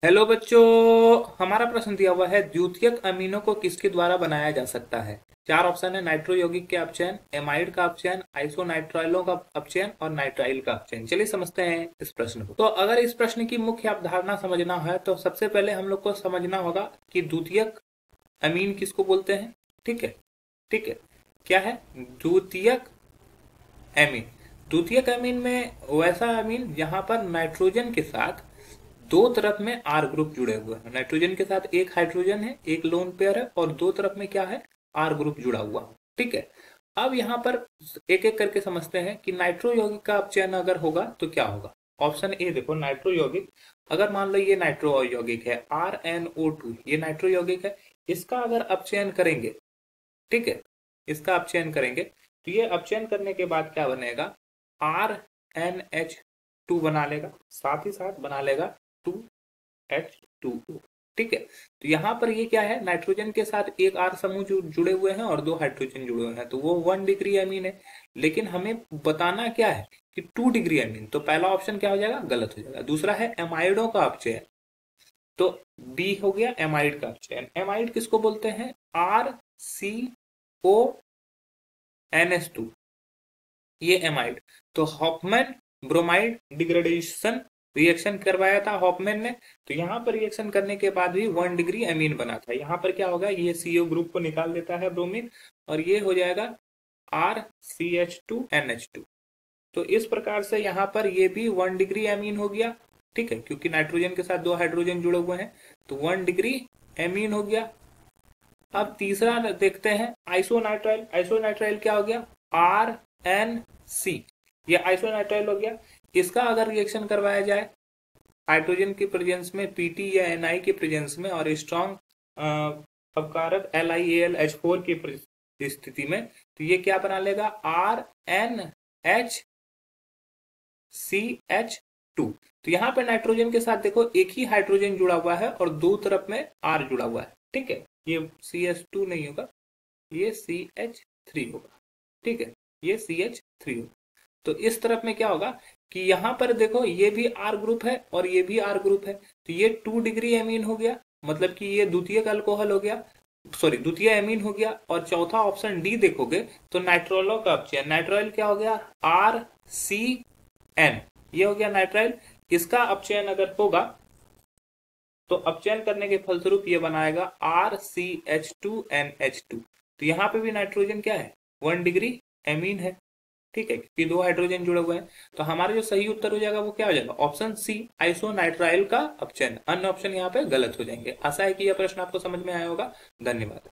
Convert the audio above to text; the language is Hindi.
हेलो बच्चों। हमारा प्रश्न दिया हुआ है द्वितीयक अमीनों को किसके द्वारा बनाया जा सकता है। चार ऑप्शन है। नाइट्रो यौगिक के अपचयन, एमाइड का अपचयन, आइसोनाइट्राइलों का अपचयन और नाइट्राइल का अपचयन। चलिए समझते हैं इस प्रश्न को। तो अगर इस प्रश्न की मुख्य अवधारणा समझना है तो सबसे पहले हम लोग को समझना होगा कि द्वितीयक अमीन किसको बोलते हैं। ठीक है, ठीक है। क्या है द्वितीयक एमीन? द्वितीयक अमीन में वैसा अमीन जहां पर नाइट्रोजन के साथ दो तरफ में आर ग्रुप जुड़े हुए हैं। नाइट्रोजन के साथ एक हाइड्रोजन है, एक लोन पेयर है और दो तरफ में क्या है, आर ग्रुप जुड़ा हुआ। ठीक है। अब यहाँ पर एक एक करके समझते हैं कि नाइट्रो यौगिक का अपचयन अगर होगा तो क्या होगा। ऑप्शन ए देखो, नाइट्रो यौगिक। अगर मान लो ये नाइट्रो यौगिक है RnO2, ये नाइट्रो यौगिक है। इसका अगर अपचयन करेंगे, ठीक है, इसका अपचयन करेंगे तो ये अपचयन करने के बाद क्या बनेगा, RnH2 बना लेगा, साथ ही साथ बना लेगा 2H2O। ठीक है। तो यहाँ पर ये क्या है, नाइट्रोजन के साथ एक आर समूह जुड़े हुए हैं और दो हाइड्रोजन जुड़े हुए हैं, तो वो 1 डिग्री अमीन है। लेकिन हमें बताना क्या है कि 2 डिग्री अमीन। तो पहला ऑप्शन क्या हो जाएगा, गलत हो जाएगा। दूसरा है एमाइडों का अपचयन, तो बी हो गया एमाइड का अपचयन। एमाइड किसको बोलते हैं, RCONH2, ये एमाइड। तो हॉफमैन ब्रोमाइड डिग्रेडेशन रिएक्शन करवाया था हॉफमैन ने, तो यहाँ पर रिएक्शन करने के बाद भी 1 डिग्री अमीन बना था। यहाँ पर क्या होगा, ये CO ग्रुप को निकाल देता है ब्रोमीन और ये हो जाएगा RCH2NH2। तो इस प्रकार से यहाँ पर ये भी 1 डिग्री अमीन हो गया। ठीक है, क्योंकि नाइट्रोजन के साथ दो हाइड्रोजन जुड़े हुए हैं, तो 1 डिग्री अमीन हो गया। अब तीसरा देखते हैं आइसोनाइट्राइल। आइसोनाइट्राइल क्या हो गया, RnC, ये आइसोनाइट्राइल हो गया। इसका अगर रिएक्शन करवाया जाए हाइड्रोजन की प्रेजेंस में, Pt या Ni की प्रेजेंस में और स्ट्रॉन्ग अपकारक LiAlH4 की स्थिति में, तो ये क्या बना लेगा, RnHCH2। तो यहाँ पे नाइट्रोजन के साथ देखो एक ही हाइड्रोजन जुड़ा हुआ है और दो तरफ में R जुड़ा हुआ है। ठीक है, ये CH2 नहीं होगा, ये CH3 होगा। ठीक है, ये CH3 होगा। तो इस तरफ में क्या होगा कि यहाँ पर देखो ये भी R ग्रुप है और ये भी R ग्रुप है, तो ये 2 डिग्री अमीन हो गया, मतलब कि ये द्वितीयक अल्कोहल हो गया, सॉरी द्वितीय अमीन हो गया। और चौथा ऑप्शन डी देखोगे तो नाइट्रोलो का अपचयन, नाइट्रोइल क्या हो गया, RCN, ये हो गया नाइट्राइल। इसका अपचयन अगर होगा तो अपचयन करने के फलस्वरूप ये बनाएगा RCH2NH2। तो यहाँ पे भी नाइट्रोजन क्या है, 1 डिग्री अमीन है। ठीक है, क्योंकि दो हाइड्रोजन जुड़े हुए हैं। तो हमारा जो सही उत्तर हो जाएगा वो क्या हो जाएगा, ऑप्शन सी आइसोनाइट्राइल का अपचयन। अन्य ऑप्शन यहाँ पे गलत हो जाएंगे। आशा है कि यह प्रश्न आपको समझ में आया होगा। धन्यवाद।